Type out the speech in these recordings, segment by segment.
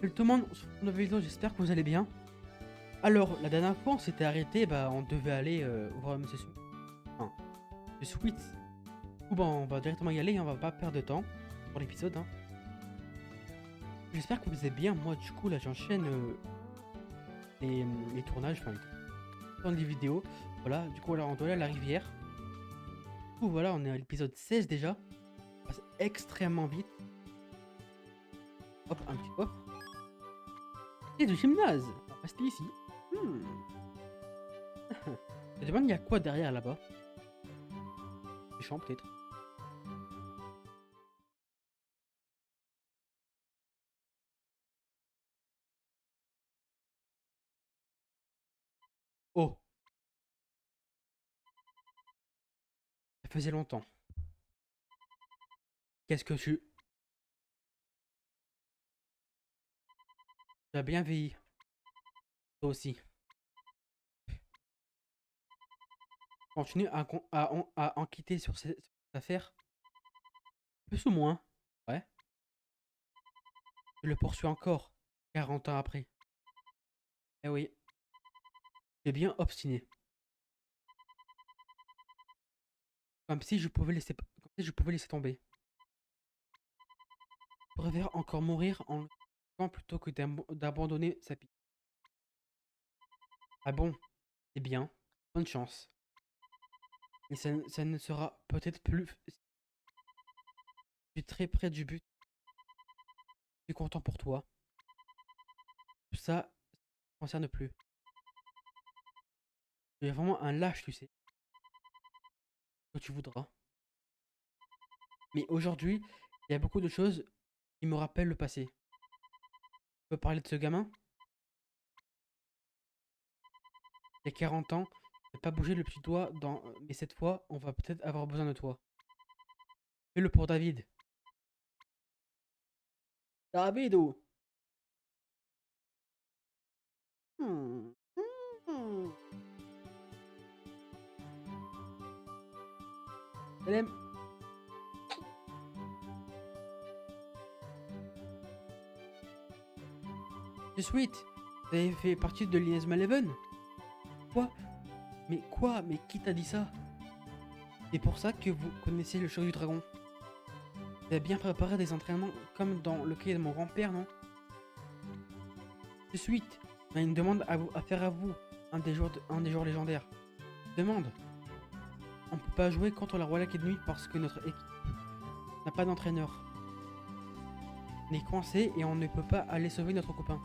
Tout le monde sur une nouvelle vidéo, j'espère que vous allez bien. Alors, la dernière fois, on s'était arrêté, on devait aller voir Monsieur Sweet. Enfin, Monsieur Sweet. Ou on va directement y aller et on va pas perdre de temps pour l'épisode. J'espère que vous allez bien. Moi, du coup, là, j'enchaîne les tournages, enfin, les vidéos. Voilà, du coup, là, on doit aller à la rivière. Du coup, voilà, on est à l'épisode 16 déjà. Ça passe extrêmement vite. Hop, un petit coffre. Et du gymnase. On va rester ici. Je me demande, il y a quoi derrière là-bas? Méchant, peut-être. Oh, ça faisait longtemps. Qu'est-ce que tu as bien vieilli, toi aussi. Continue à enquêter sur cette affaire, plus ou moins. Ouais, je le poursuis encore, 40 ans après. Eh oui, c'est bien obstiné. Comme si je pouvais laisser tomber. Je préfère encore mourir en le tuant plutôt que d'abandonner sa piste. Ah bon, c'est bien, bonne chance. Mais ça ne sera peut-être plus. Je suis très près du but. Je suis content pour toi. Tout ça ne concerne plus. Tu es vraiment un lâche, tu sais. Que tu voudras. Mais aujourd'hui, il y a beaucoup de choses qui me rappellent le passé. Tu peux parler de ce gamin? Il y a 40 ans, ne pas bouger le petit doigt mais cette fois, on va peut-être avoir besoin de toi. Fais-le pour David. Davido! Hmm. Hmm. Elle aime. The Sweet, vous avez fait partie de l'Inazuma Eleven? Quoi? Mais quoi? Mais qui t'a dit ça? C'est pour ça que vous connaissez le show du dragon. Vous avez bien préparé des entraînements comme dans le cas de mon grand-père, non? The Sweet, on a une demande à faire à vous, un des jours légendaires. Demande. On peut pas jouer contre la Royal Academy parce que notre équipe n'a pas d'entraîneur. On est coincé et on ne peut pas aller sauver notre copain.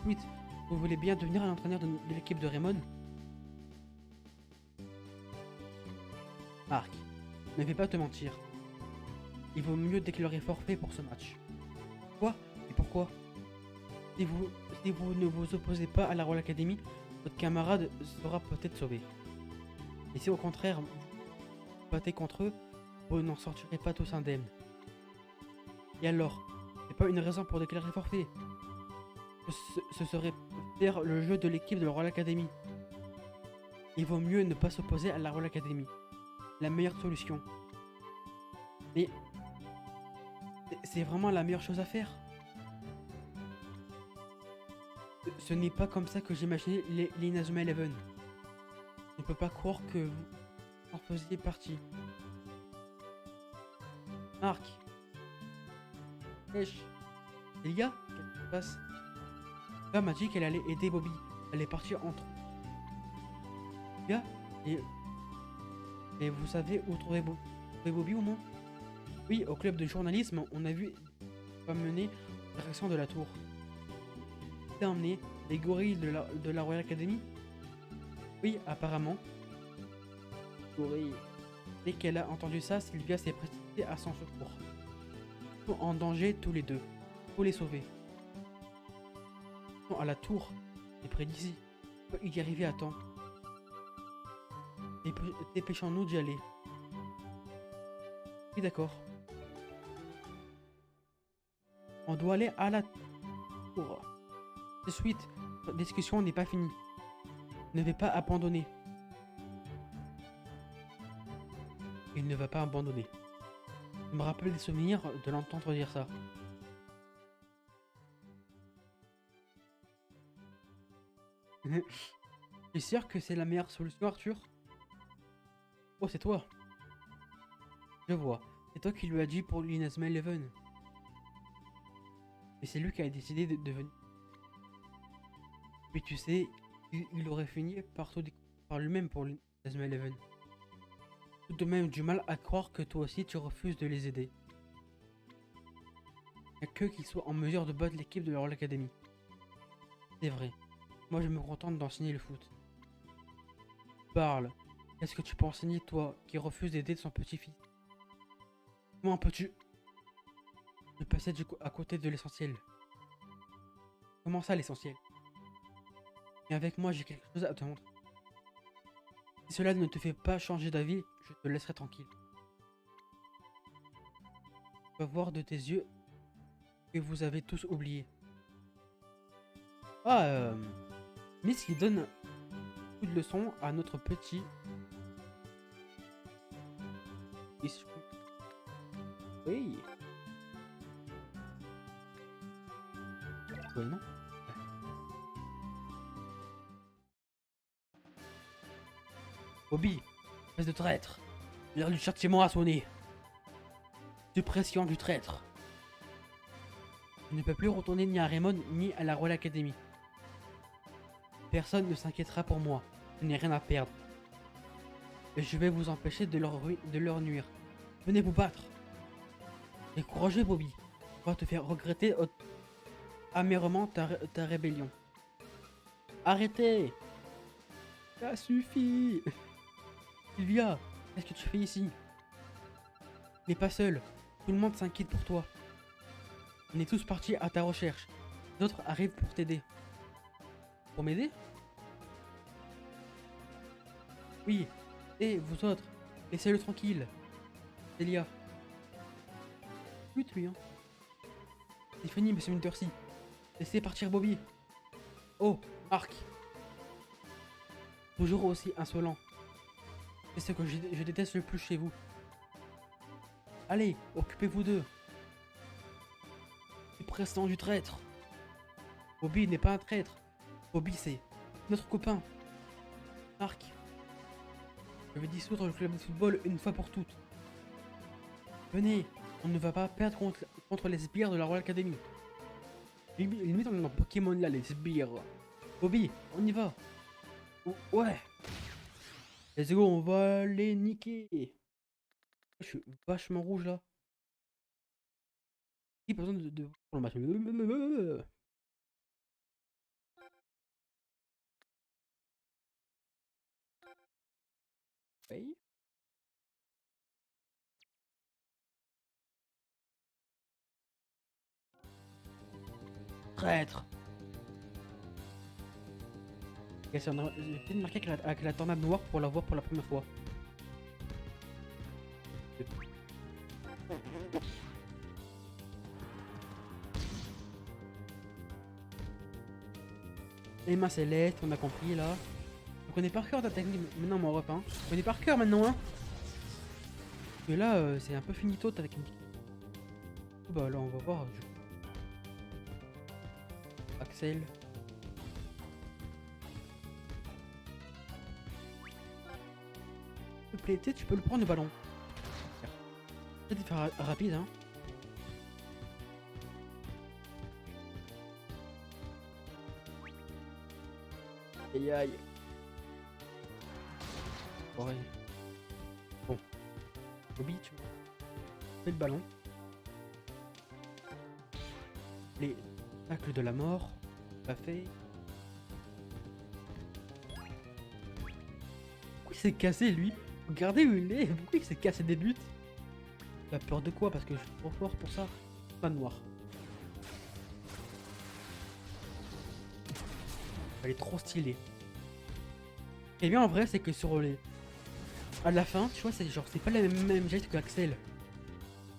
Sweet, vous voulez bien devenir un entraîneur de l'équipe de Raymond? Marc, ne fais pas te mentir. Il vaut mieux déclarer forfait pour ce match. Quoi? Et pourquoi? Si vous, si vous ne vous opposez pas à la Royal Academy, votre camarade sera peut-être sauvé. Et si au contraire vous battez contre eux, vous n'en sortirez pas tous indemnes. Et alors, c'est pas une raison pour déclarer forfait. Ce serait faire le jeu de l'équipe de la Royal Academy. Il vaut mieux ne pas s'opposer à la Royal Academy. La meilleure solution. Mais c'est vraiment la meilleure chose à faire. Ce n'est pas comme ça que j'imaginais les Inazuma Eleven. Je ne peux pas croire que vous en faisiez partie. Marc, Wesh, Elia, qu'est-ce qui se passe? Là m'a dit qu'elle allait aider Bobby. Elle est partie entre gars et, et vous savez où trouver Bobby au moins? Oui, au club de journalisme, on a vu pas mener la direction de la tour. T'as emmené les gorilles de la Royal Academy? Oui, apparemment. Gorille. Dès qu'elle a entendu ça, Sylvia s'est précipitée à son secours. Ils sont en danger tous les deux. Faut les sauver. Ils sont à la tour, c'est près d'ici. On peut y arriver à temps. Dépêchons-nous d'y aller. Oui, d'accord. On doit aller à la tour. De suite, notre discussion n'est pas finie. Ne vais pas abandonner. Il ne va pas abandonner. Je me rappelle des souvenirs de l'entendre dire ça. T'es sûr que c'est la meilleure solution, Arthur? Oh, c'est toi. Je vois. C'est toi qui lui as dit pour l'Inazuma Eleven. Mais c'est lui qui a décidé de venir. Mais tu sais, il aurait fini par tout découvrir par lui-même pour l'Inazuma Eleven. Tout de même du mal à croire que toi aussi tu refuses de les aider. Il n'y a qu'eux qui soient en mesure de battre l'équipe de la Royal Academy. C'est vrai. Moi je me contente d'enseigner le foot. Parle. Qu'est-ce que tu peux enseigner toi qui refuse d'aider son petit-fils? Comment peux-tu me passer à côté de l'essentiel? Comment ça l'essentiel? Mais avec moi j'ai quelque chose à te montrer. Si cela ne te fait pas changer d'avis, je te laisserai tranquille. Je peux voir de tes yeux que vous avez tous oublié. Ah, Miss qui donne un coup de leçon à notre petit. Oui. Ouais, non. Bobby, espèce de traître. L'heure du châtiment a sonné. Suppression du traître. Je ne peux plus retourner ni à Raymond ni à la Royal Academy. Personne ne s'inquiétera pour moi. Je n'ai rien à perdre. Et je vais vous empêcher de leur nuire. Venez vous battre. Et courageux, Bobby. On va te faire regretter amèrement ta rébellion. Arrêtez! Ça suffit! Sylvia, qu'est-ce que tu fais ici? Mais pas seul. Tout le monde s'inquiète pour toi. On est tous partis à ta recherche. D'autres arrivent pour t'aider. Pour m'aider? Oui. Et vous autres, laissez-le tranquille. Célia. Plus lui, hein. C'est fini, monsieur Wintersea. Laissez partir Bobby. Oh, Marc. Toujours aussi insolent. C'est ce que je déteste le plus chez vous. Allez, occupez-vous d'eux. Suppression du traître. Bobby n'est pas un traître. Bobby, c'est notre copain. Marc. Je vais dissoudre le club de football une fois pour toutes. Venez, on ne va pas perdre contre les sbires de la Royal Academy. Limite on est dans Pokémon là, les sbires. Bobby, on y va. Ouais. Let's go, on va les niquer. Je suis vachement rouge là. Il n'y a pas besoin de pour le match. Oui. Traître. J'ai essayé de marquer avec la tornade noire pour la voir pour la première fois. Les mains célestes, on a compris là. On connaît par cœur ta technique maintenant mon rep, hein. On connaît par cœur maintenant, hein. Et là c'est un peu finito ta technique. Bah là on va voir. Axel. S'il te plaît, tu peux le prendre le ballon. Peut-être faire rapide, hein. Aïe aïe. Ouais. Bon. Bobby, tu fais le ballon. Les tacles de la mort. Pas fait. Pourquoi il s'est cassé lui? Regardez où il est. Pourquoi il s'est cassé des buts? Il a peur de quoi? Parce que je suis trop fort pour ça. Pas noir. Elle est trop stylée. Et bien en vrai c'est que sur les... À la fin, tu vois, c'est genre c'est pas le même geste que Axel.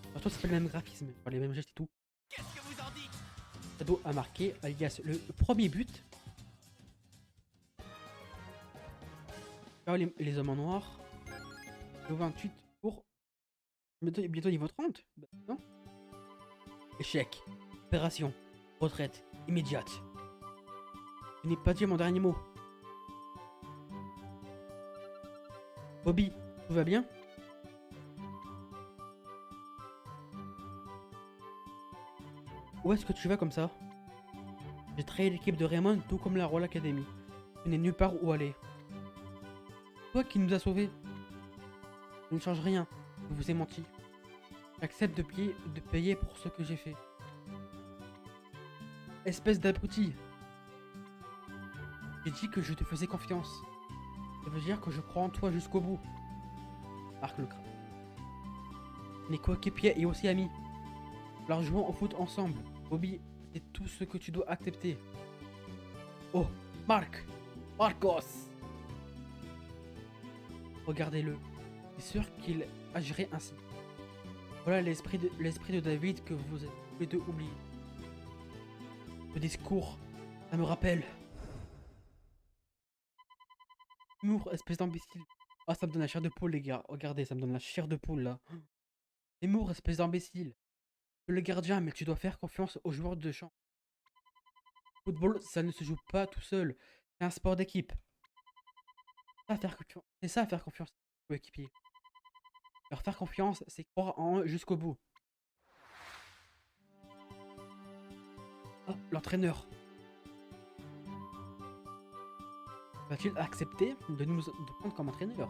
Enfin, toi c'est pas le même graphisme, pas les mêmes gestes et tout. Qu'est-ce que vous en dites? Shadow a marqué, alias le premier but. Alors les hommes en noir. Le 28 pour... Bientôt niveau 30. Bah, non. Échec. Opération. Retraite. Immédiate. Je n'ai pas dit mon dernier mot. Bobby, tout va bien? Où est-ce que tu vas comme ça? J'ai trahi l'équipe de Raymond tout comme la Royal Academy. Tu n'es nulle part où aller. Toi qui nous as sauvés. Je ne change rien. Je vous ai menti. J'accepte de payer pour ce que j'ai fait. Espèce d'abruti. J'ai dit que je te faisais confiance. Ça veut dire que je crois en toi jusqu'au bout. Marc le crâne. On est coéquipiers et aussi amis. Alors jouons au foot ensemble. Bobby, c'est tout ce que tu dois accepter. Oh, Marcos. Regardez-le. C'est sûr qu'il agirait ainsi. Voilà l'esprit de David que vous êtes tous les deux oubliés. Le discours, ça me rappelle. Humour, espèce d'imbécile. Ah, ça me donne la chair de poule, les gars. Regardez, ça me donne la chair de poule, là. Humour, espèce d'imbécile. Tu es le gardien, mais tu dois faire confiance aux joueurs de champ. Football, ça ne se joue pas tout seul. C'est un sport d'équipe. C'est ça, faire confiance aux équipiers. Leur faire confiance, c'est croire en eux jusqu'au bout. Ah, l'entraîneur. Va-t-il accepter de nous prendre comme entraîneur?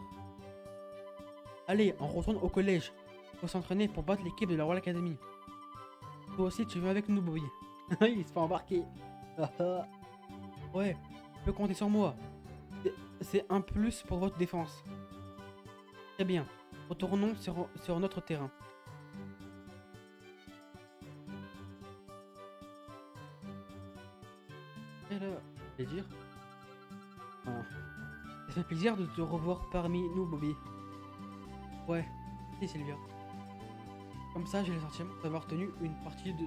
Allez, on retourne au collège. Faut s'entraîner pour battre l'équipe de la Royal Academy. Toi aussi, tu viens avec nous, Bobby. Il se fait embarquer. Ouais, tu peux compter sur moi. C'est un plus pour votre défense. Très bien. Retournons sur notre terrain. Et là, je vais dire. Ah. Ça fait plaisir de te revoir parmi nous, Bobby. Ouais, si Sylvia. Comme ça, j'ai le sentiment d'avoir tenu une partie de...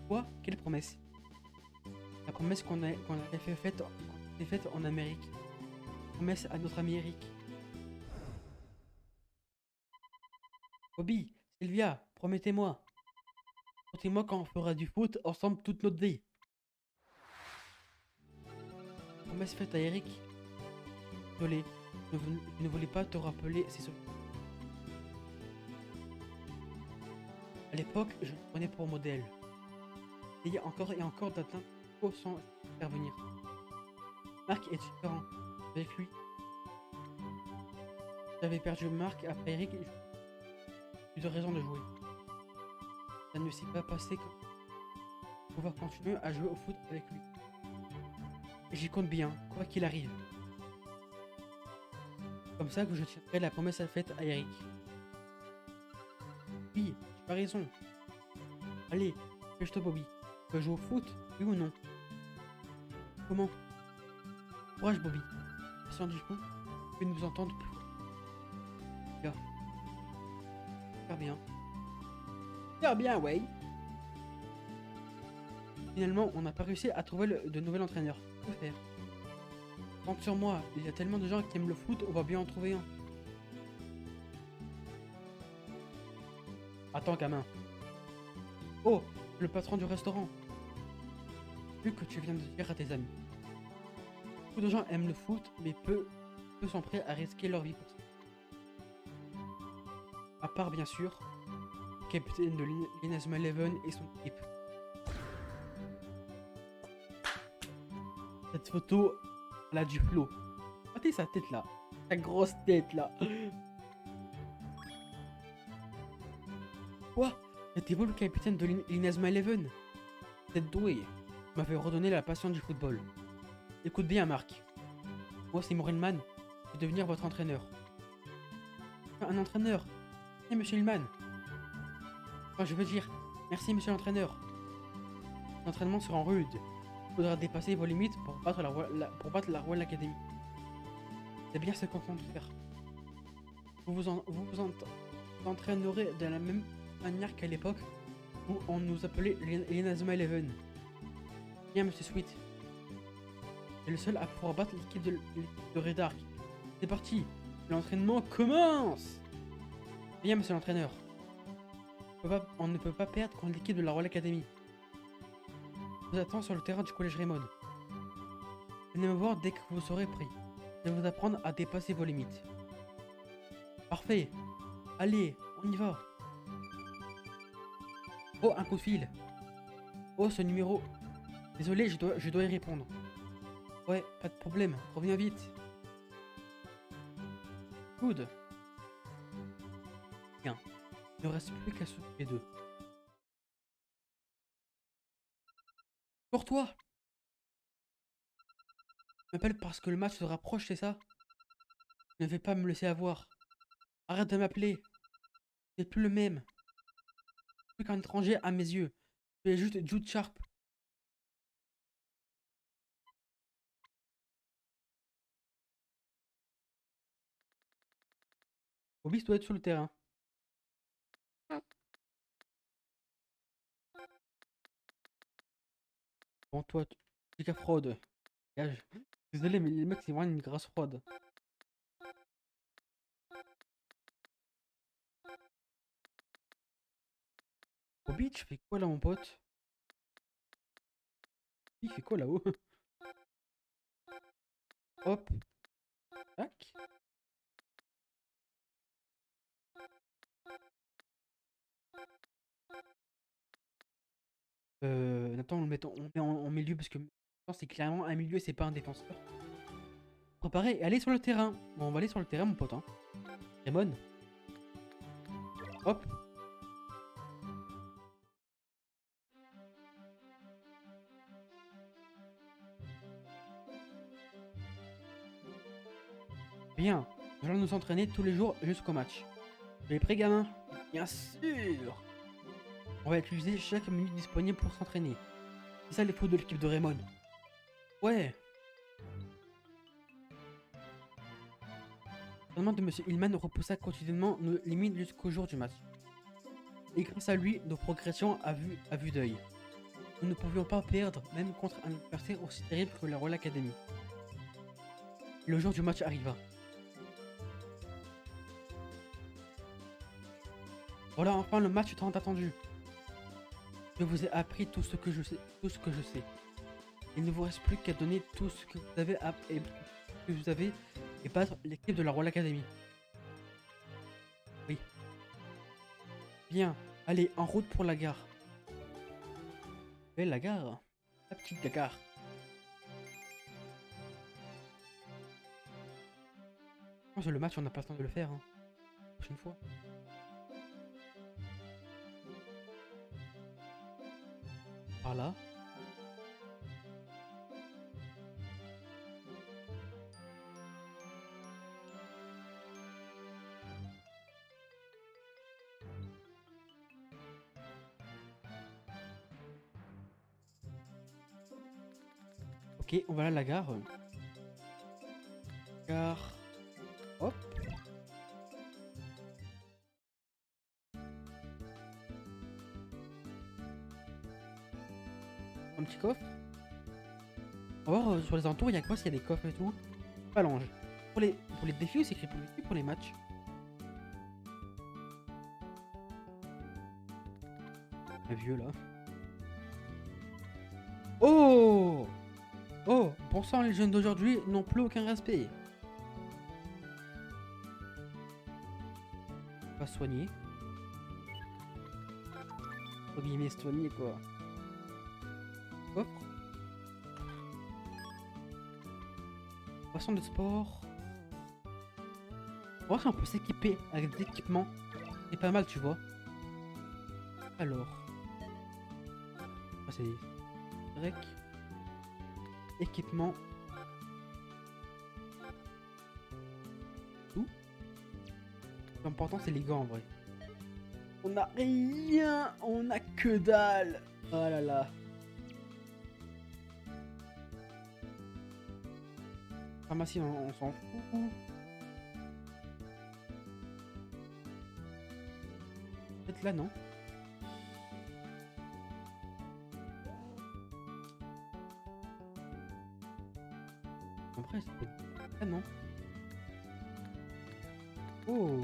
Quoi? Quelle promesse? La promesse qu'on avait faite en Amérique. Promesse à notre Amérique. Bobby, Sylvia, promettez-moi. Promettez-moi qu'on fera du foot ensemble toute notre vie. Promesse faite à Eric. Désolé, je ne voulais pas te rappeler ces souvenirs. À l'époque, je le prenais pour modèle. Il y a encore et encore d'atteindre sans faire venir. Marc est différent. Avec lui, j'avais perdu Marc après Eric et j'ai eu de raison de jouer. Ça ne s'est pas passé comme pouvoir continuer à jouer au foot avec lui. Et j'y compte bien, quoi qu'il arrive. Comme ça que je tiendrai la promesse faite à Eric. Oui, tu as raison. Allez, pêche-toi Bobby. Tu veux jouer au foot, oui ou non? Comment? Courage Bobby. Patient du coup, tu peux nous entendre plus. Là. Super bien. Super bien, ouais. Finalement, on n'a pas réussi à trouver de nouvel entraîneur. Que faire? Compte sur moi, il y a tellement de gens qui aiment le foot, on va bien en trouver un. Attends, gamin. Oh, le patron du restaurant. Vu que tu viens de dire à tes amis. Beaucoup de gens aiment le foot, mais peu sont prêts à risquer leur vie pour ça. À part, bien sûr, le capitaine de l'Inazuma Eleven et son équipe. Cette photo, elle a du flow. Regardez sa tête là. Sa grosse tête là. Quoi? C'était-vous le capitaine de l'Inazuma Eleven? Cette douée m'avait redonné la passion du football. Écoute bien, Marc. Moi, c'est Morinman. Je vais devenir votre entraîneur. Un entraîneur? Merci, monsieur Hillman. Enfin, je veux dire, merci, monsieur l'entraîneur. L'entraînement sera rude. Il faudra dépasser vos limites pour battre la Royal Academy. C'est bien ce qu'on compte faire. Vous entraînerez de la même manière qu'à l'époque où on nous appelait l'Inazuma Eleven. Bien, monsieur Sweet. C'est le seul à pouvoir battre l'équipe de Red Ark. C'est parti. L'entraînement commence. Bien, monsieur l'entraîneur. On ne peut pas perdre contre l'équipe de la Royal Academy. Je vous attends sur le terrain du collège Raymond. Venez me voir dès que vous serez prêt. Je vais vous apprendre à dépasser vos limites. Parfait. Allez, on y va. Oh, un coup de fil. Oh, ce numéro. Désolé, je dois y répondre. Ouais, pas de problème. Reviens vite. Good. Bien. Il ne reste plus qu'à s'occuper d'eux. Pour toi. Tu m'appelles parce que le match se rapproche, c'est ça? Ne vais pas me laisser avoir. Arrête de m'appeler. Tu n'es plus le même. Plus qu'un étranger à mes yeux. Tu es juste Jude Sharp. Bobby doit être sur le terrain. Bon, toi, tu es fraude. Gage. Désolé, mais les mecs, c'est vraiment une grâce froide. Bobby, tu fais quoi là, mon pote? Il fait quoi là-haut? Hop. Tac. Attends, on le met en milieu parce que c'est clairement un milieu, c'est pas un défenseur. Préparez et allez sur le terrain. Bon, on va aller sur le terrain, mon pote. Hein. Raymond. Hop. Bien. Nous allons nous entraîner tous les jours jusqu'au match. Tu es prêt, gamin? Bien sûr. On va utiliser chaque minute disponible pour s'entraîner. C'est ça les fautes de l'équipe de Raymond. Ouais. L'entraînement de Monsieur Hillman repoussa quotidiennement nos limites jusqu'au jour du match. Et grâce à lui, nos progressions à vue d'œil. Nous ne pouvions pas perdre, même contre un adversaire aussi terrible que la Royal Academy. Le jour du match arriva. Voilà enfin le match tant attendu. Je vous ai appris tout ce que je sais. Il ne vous reste plus qu'à donner tout ce que vous avez et battre l'équipe de la Royal Academy. Oui. Bien, allez, en route pour la gare. Eh, la gare? La petite gare. Je pense que le match, on n'a pas le temps de le faire. Hein. La prochaine fois. Par là. Ok, on va à la gare. Gare. Hop. Un petit coffre. On va voir sur les entours, il y a quoi s'il y a des coffres et tout. Phalange. Pour les défis ou c'est écrit pour les matchs? Le vieux là. Oh! Oh! Pour ça, les jeunes d'aujourd'hui n'ont plus aucun respect. Pas soigner. Entre guillemets, soigner quoi. Coffre. Poisson de sport. On va voir si on peut s'équiper avec des équipements. C'est pas mal, tu vois. Alors. Ah, c'est rec. Équipement. Tout. L'important, c'est les gants en vrai. On a rien. On a que dalle. Oh là là. Pharmacie, on s'en fout. Peut-être là, non? Après, c'est peut-être là, non? Oh!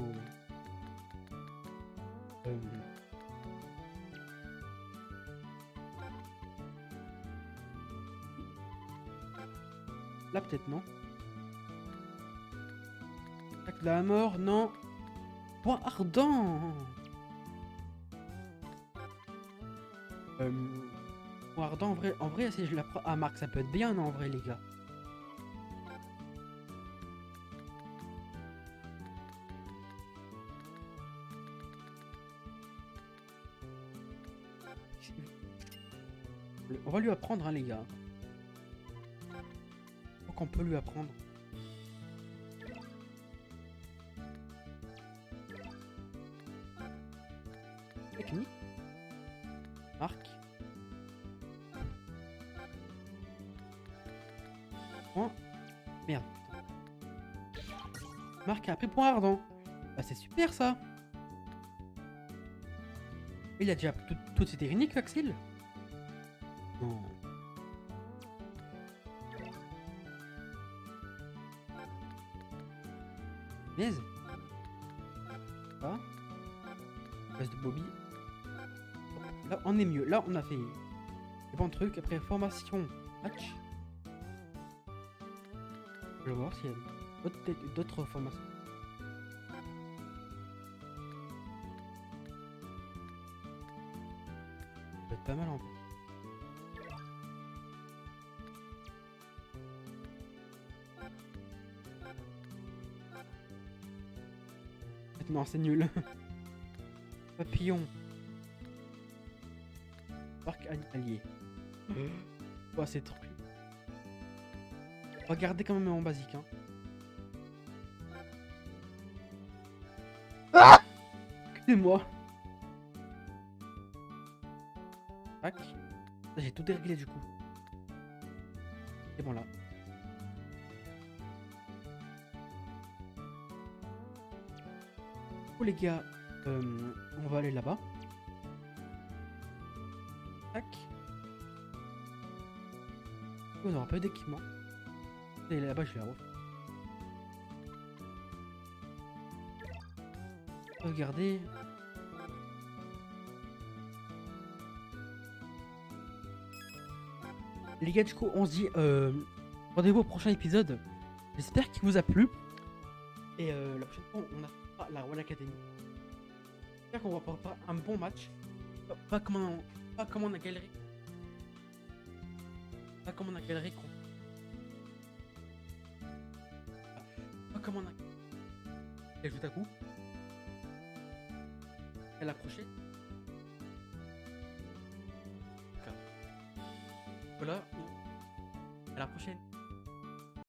Là, peut-être, non? Bac de la mort, non. Point ardent. Point ardent, en vrai, si je l'apprends à Marc, ça peut être bien, non, en vrai, les gars. On va lui apprendre, hein, les gars. Je crois qu'on peut lui apprendre. Technique. Marc. Point. Merde. Marc a appris point ardent. Bah c'est super ça. Il a déjà toutes ses techniques, Axel. Non. Baise. Ah. Baise de Bobby. Là on est mieux. Là on a fait des bons trucs. Après formation match. Je vais voir s'il y a d'autres formations. Ça peut être pas mal en fait. Non, c'est nul. Papillon. Parc animalier. Oh, c'est trop. On va garder quand même en basique. Hein. Ah, excusez-moi. Tac. J'ai tout déréglé du coup. C'est bon là. Oh les gars, on va aller là-bas. Tac. On n'aura pas d'équipement. Et là-bas, je vais la refaire. Regardez. Les gars, du coup, on se dit rendez-vous au prochain épisode. J'espère qu'il vous a plu. Et la prochaine fois, on a la Royal Academy. J'espère qu'on va préparer un bon match. Pas comme on a galéré. Pas comme on a galéré. Pas comme on a. Elle joue à coup. Elle a accroché. Voilà. À la prochaine.